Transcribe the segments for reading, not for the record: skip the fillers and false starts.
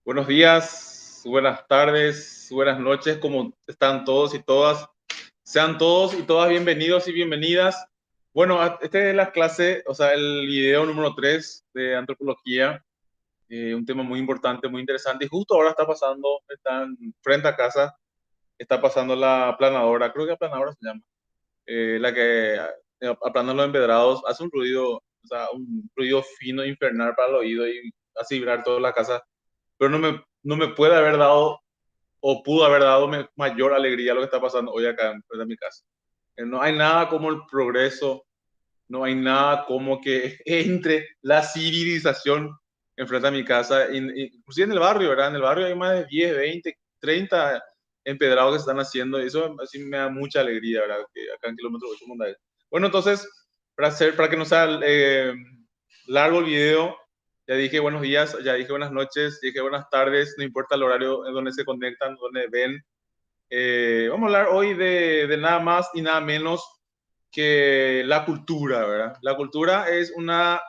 Buenos días, buenas tardes, buenas noches, ¿cómo están todos y todas? Sean todos y todas bienvenidos y bienvenidas. Bueno, este es la clase, o sea, el video número 3 de antropología, un tema muy importante, muy interesante. Y justo ahora está pasando, están frente a casa, está pasando la aplanadora, creo que aplanadora se llama, la que aplana los empedrados, hace un ruido, o sea, un ruido fino, infernal para el oído y hace vibrar toda la casa, pero no me puede haber dado o pudo haber dado mayor alegría a lo que está pasando hoy acá en mi casa. No hay nada como el progreso, no hay nada como que entre la civilización enfrente a mi casa, inclusive en el barrio, ¿verdad? En el barrio hay más de 10, 20, 30 empedrados que se están haciendo, y eso así me da mucha alegría, ¿verdad? Que acá en kilómetro 8 Monday. Bueno, entonces, para que no sea largo el video, ya dije buenos días, ya dije buenas noches, dije buenas tardes, no importa el horario en donde se conectan, donde ven. Vamos a hablar hoy de nada más y nada menos que la cultura, ¿verdad? La cultura es una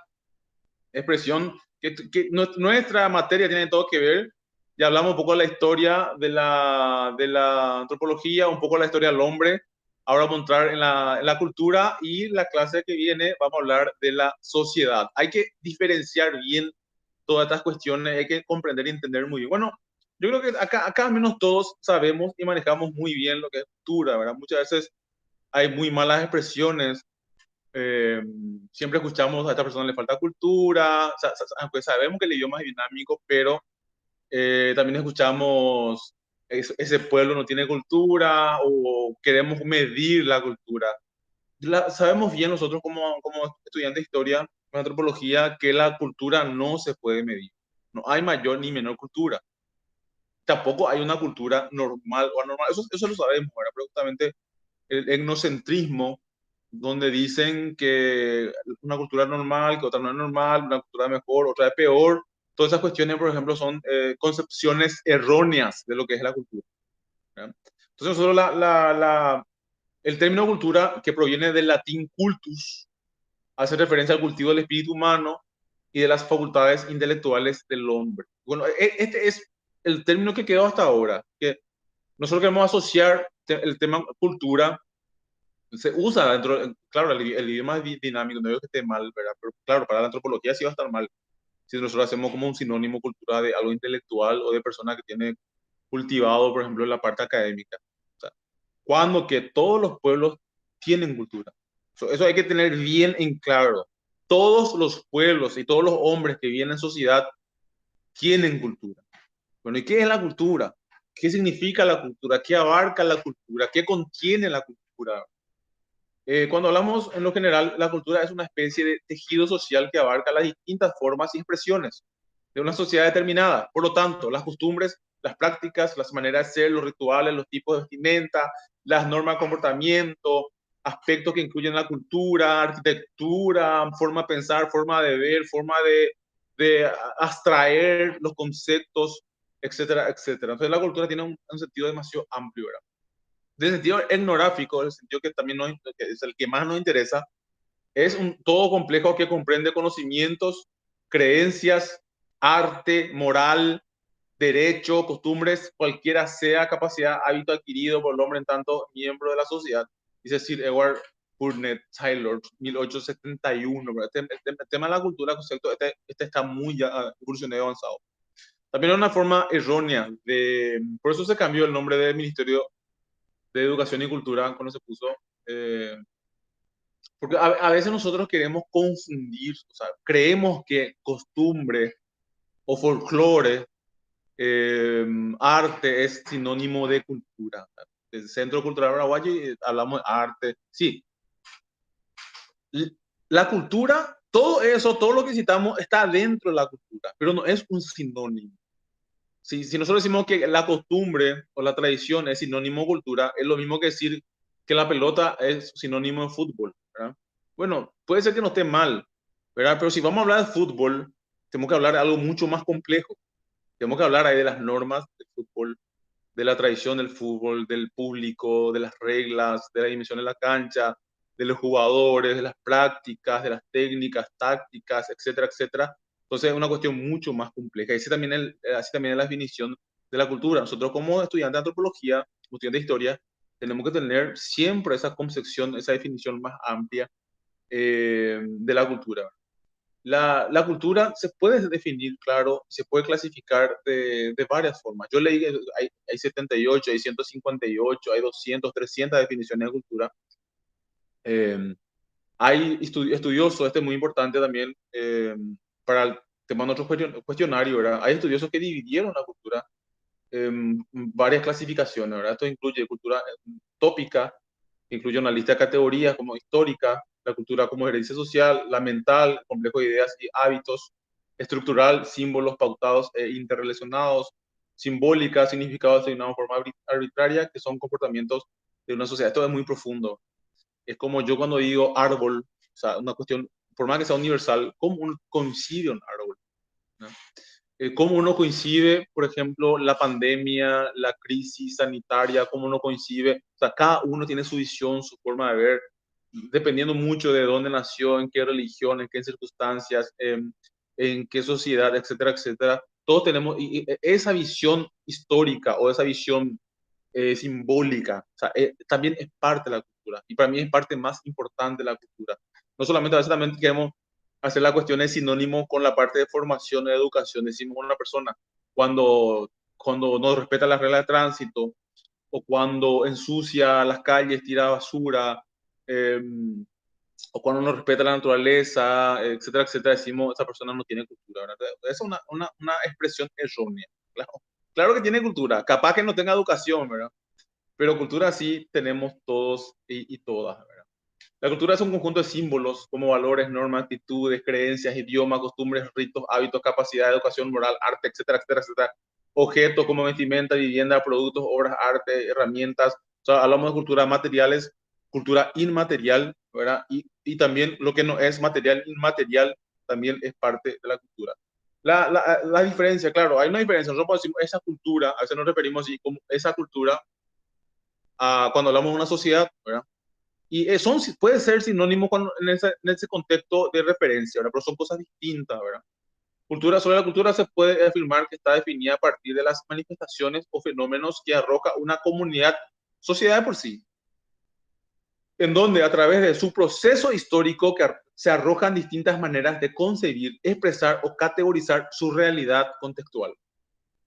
expresión que nuestra materia tiene todo que ver. Ya hablamos un poco de la historia de la antropología, un poco de la historia del hombre. Ahora vamos a entrar en la cultura, y la clase que viene vamos a hablar de la sociedad. Hay que diferenciar bien todas estas cuestiones, hay que comprender y entender muy bien. Bueno, yo creo que acá al menos todos sabemos y manejamos muy bien lo que es cultura, ¿verdad? Muchas veces hay muy malas expresiones. eh, Siempre escuchamos a esta persona le falta cultura, aunque sabemos que el idioma es dinámico, pero también escuchamos ese pueblo no tiene cultura, o queremos medir la cultura. Sabemos bien nosotros como estudiantes de historia, de antropología, que la cultura no se puede medir. No hay mayor ni menor cultura. Tampoco hay una cultura normal o anormal. Eso lo sabemos, ¿verdad? Pero justamente el etnocentrismo, donde dicen que una cultura es normal, que otra no es normal, una cultura es mejor, otra es peor. Todas esas cuestiones, por ejemplo, son concepciones erróneas de lo que es la cultura, ¿verdad? Entonces, nosotros el término cultura, que proviene del latín cultus, hace referencia al cultivo del espíritu humano y de las facultades intelectuales del hombre. Bueno, este es el término que quedó hasta ahora, que nosotros queremos asociar el tema cultura. Se usa dentro, claro, el idioma es dinámico, no digo que esté mal, ¿verdad? Pero claro, para la antropología sí va a estar mal si nosotros hacemos como un sinónimo cultura de algo intelectual o de persona que tiene cultivado, por ejemplo, en la parte académica. O sea, cuando que todos los pueblos tienen cultura. Eso hay que tener bien en claro. Todos los pueblos y todos los hombres que viven en sociedad tienen cultura. Bueno, ¿y qué es la cultura? ¿Qué significa la cultura? ¿Qué abarca la cultura? ¿Qué contiene la cultura? Cuando hablamos en lo general, la cultura es una especie de tejido social que abarca las distintas formas y expresiones de una sociedad determinada. Por lo tanto, las costumbres, las prácticas, las maneras de ser, los rituales, los tipos de vestimenta, las normas de comportamiento, aspectos que incluyen la cultura, arquitectura, forma de pensar, forma de ver, forma de abstraer los conceptos, etcétera, etcétera. Entonces, la cultura tiene un sentido demasiado amplio, ¿verdad? Del sentido etnográfico, el sentido que también que es el que más nos interesa, es un todo complejo que comprende conocimientos, creencias, arte, moral, derecho, costumbres, cualquiera sea capacidad, hábito adquirido por el hombre en tanto miembro de la sociedad. Dice Sir Edward Burnett Taylor, 1871. El tema de la cultura, concepto, este está muy ya evolucionado y avanzado. También es una forma errónea por eso se cambió el nombre del Ministerio de Educación y Cultura cuando se puso, eh, porque a veces nosotros queremos confundir, o sea, creemos que costumbre o folclore, arte es sinónimo de cultura. El Centro Cultural Paraguayo, hablamos de arte, sí. La cultura, todo eso, todo lo que citamos está dentro de la cultura, pero no es un sinónimo. Si nosotros decimos que la costumbre o la tradición es sinónimo de cultura, es lo mismo que decir que la pelota es sinónimo de fútbol, ¿verdad? Bueno, puede ser que no esté mal, ¿verdad? Pero si vamos a hablar de fútbol, tenemos que hablar de algo mucho más complejo. Tenemos que hablar ahí de las normas del fútbol, de la tradición del fútbol, del público, de las reglas, de la dimensión de la cancha, de los jugadores, de las prácticas, de las técnicas, tácticas, etcétera, etcétera. Entonces es una cuestión mucho más compleja. Así también es la definición de la cultura. Nosotros como estudiantes de antropología, como estudiantes de historia, tenemos que tener siempre esa concepción, esa definición más amplia de la cultura. La cultura se puede definir, claro, se puede clasificar de varias formas. Yo leí que hay 78, hay 158, hay 200, 300 definiciones de cultura. Eh, Hay estudiosos, este es muy importante también para el tema de nuestro cuestionario, ¿verdad? Hay estudiosos que dividieron la cultura en varias clasificaciones, ¿verdad? Esto incluye cultura tópica, incluye una lista de categorías como histórica, la cultura como herencia social, la mental, complejo de ideas y hábitos, estructural, símbolos pautados e interrelacionados, simbólica, significados de una forma arbitraria, que son comportamientos de una sociedad. Esto es muy profundo. Es como yo cuando digo árbol, o sea, una cuestión, por más que sea universal, ¿cómo uno coincide un árbol? ¿No? ¿Cómo uno coincide, por ejemplo, la pandemia, la crisis sanitaria, cómo uno coincide? O sea, cada uno tiene su visión, su forma de ver, dependiendo mucho de dónde nació, en qué religión, en qué circunstancias, en qué sociedad, etcétera, etcétera. Todos tenemos esa visión histórica o esa visión simbólica, o sea, también es parte de la cultura y para mí es parte más importante de la cultura. No solamente a veces también queremos hacer la cuestión de sinónimo con la parte de formación y educación. Decimos una persona cuando no respeta las reglas de tránsito o cuando ensucia las calles, tira basura, eh, o cuando no respeta la naturaleza, etcétera, etcétera, decimos esa persona no tiene cultura, ¿verdad? Esa es una expresión errónea. Claro, claro que tiene cultura, capaz que no tenga educación, ¿verdad? Pero cultura sí tenemos todos y todas, ¿verdad? La cultura es un conjunto de símbolos como valores, normas, actitudes, creencias, idiomas, costumbres, ritos, hábitos, capacidad, educación, moral, arte, etcétera, etcétera, etcétera. Objetos como vestimenta, vivienda, productos, obras, arte, herramientas. O sea, hablamos de cultura materiales, cultura inmaterial, ¿verdad? Y también lo que no es material, inmaterial, también es parte de la cultura. La diferencia, claro, hay una diferencia. Nosotros decimos esa cultura, a veces nos referimos así como esa cultura cuando hablamos de una sociedad, ¿verdad? Y puede ser sinónimo en ese contexto de referencia, ¿verdad? Pero son cosas distintas, ¿verdad? Sobre la cultura se puede afirmar que está definida a partir de las manifestaciones o fenómenos que arroja una comunidad, sociedad de por sí, en donde a través de su proceso histórico se arrojan distintas maneras de concebir, expresar o categorizar su realidad contextual,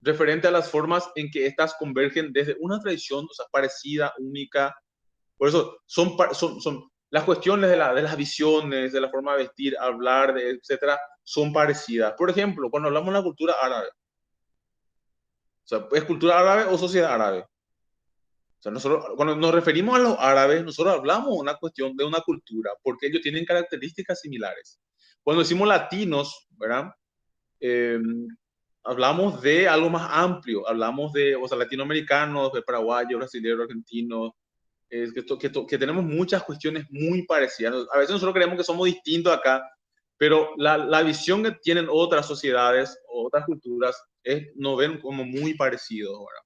referente a las formas en que éstas convergen desde una tradición, o sea, parecida, única. Por eso son las cuestiones de las visiones, de la forma de vestir, hablar, etcétera, son parecidas. Por ejemplo, cuando hablamos de la cultura árabe, o sea, ¿es cultura árabe o sociedad árabe? O sea, nosotros, cuando nos referimos a los árabes, nosotros hablamos de una cuestión de una cultura, porque ellos tienen características similares. Cuando decimos latinos, ¿verdad? Eh, hablamos de algo más amplio, hablamos de, o sea, latinoamericanos, de paraguayos, brasileños, argentinos, que tenemos muchas cuestiones muy parecidas. A veces nosotros creemos que somos distintos acá, pero la visión que tienen otras sociedades o otras culturas nos ven como muy parecidos. ¿Verdad?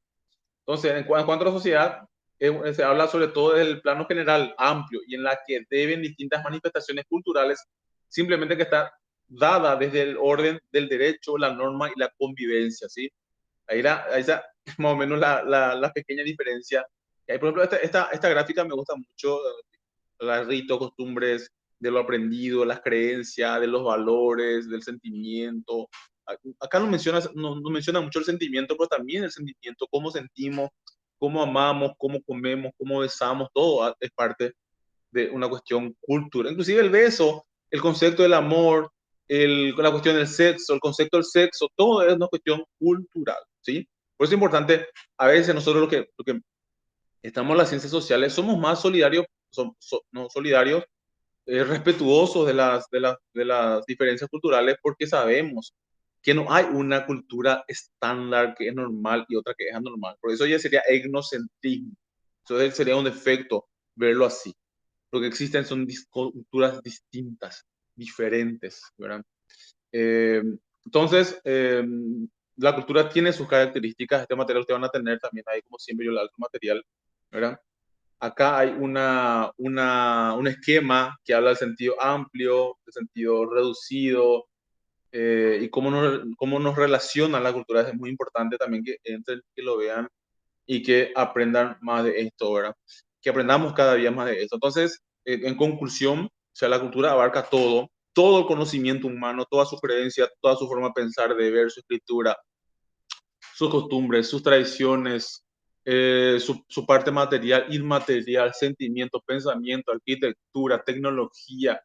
Entonces, en cuanto a la sociedad, se habla sobre todo del plano general, amplio, y en la que deben distintas manifestaciones culturales, simplemente que está dada desde el orden del derecho, la norma y la convivencia, ¿sí? Ahí está más o menos la pequeña diferencia. Por ejemplo, esta gráfica me gusta mucho, los ritos, costumbres, de lo aprendido, las creencias, de los valores, del sentimiento. Acá no menciona mucho el sentimiento, pero también el sentimiento, cómo sentimos, cómo amamos, cómo comemos, cómo besamos, todo es parte de una cuestión cultural. Inclusive el beso, el concepto del amor, la cuestión del sexo, el concepto del sexo, todo es una cuestión cultural, ¿sí? Por eso es importante, a veces nosotros lo que estamos en las ciencias sociales, somos más solidarios, no solidarios, respetuosos de las diferencias culturales porque sabemos que no hay una cultura estándar que es normal y otra que es anormal. Por eso ya sería etnocentrismo. Eso sería un defecto verlo así. Lo que existen son culturas distintas, diferentes, ¿verdad? Eh, entonces, la cultura tiene sus características. Este material ustedes van a tener también ahí, como siempre, yo el otro material, ¿verdad? Acá hay un esquema que habla del sentido amplio, del sentido reducido, y cómo nos relaciona la cultura. Es muy importante también que entren, que lo vean y que aprendan más de esto, ¿verdad? Que aprendamos cada día más de esto. Entonces, en conclusión, o sea, la cultura abarca todo, todo el conocimiento humano, toda su creencia, toda su forma de pensar, de ver, su escritura, sus costumbres, sus tradiciones, su parte material, inmaterial, sentimiento, pensamiento, arquitectura, tecnología,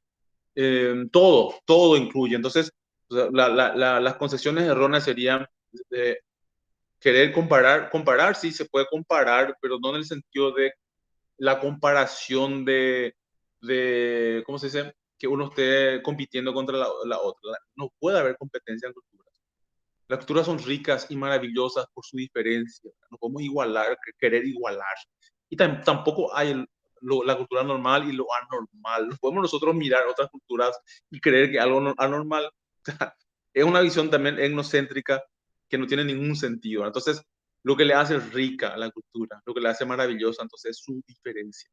todo incluye. Entonces, o sea, las concepciones erróneas serían eh, querer comparar sí se puede comparar, pero no en el sentido de la comparación ¿cómo se dice? Que uno esté compitiendo contra la otra. No puede haber competencia en cultura. Las culturas son ricas y maravillosas por su diferencia. No podemos igualar, querer igualar. Y tampoco hay la cultura normal y lo anormal. No podemos nosotros mirar otras culturas y creer que algo anormal es una visión también etnocéntrica que no tiene ningún sentido. Entonces, lo que le hace rica a la cultura, lo que le hace maravillosa, entonces es su diferencia.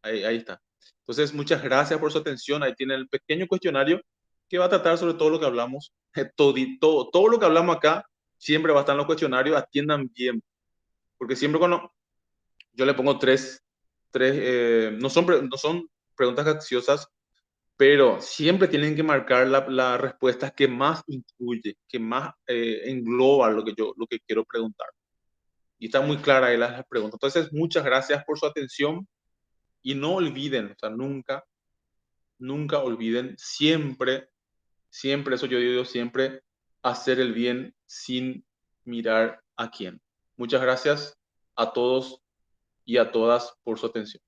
Ahí está. Entonces, muchas gracias por su atención. Ahí tiene el pequeño cuestionario que va a tratar sobre todo lo que hablamos. Todo lo que hablamos acá siempre va a estar en los cuestionarios. Atiendan bien, porque siempre cuando yo le pongo no son preguntas capciosas, pero siempre tienen que marcar la respuesta que más incluye, que más engloba lo que quiero preguntar. Y está muy clara ahí las preguntas. Entonces, muchas gracias por su atención y no olviden, o sea, nunca olviden, siempre, eso yo digo siempre, hacer el bien sin mirar a quién. Muchas gracias a todos y a todas por su atención.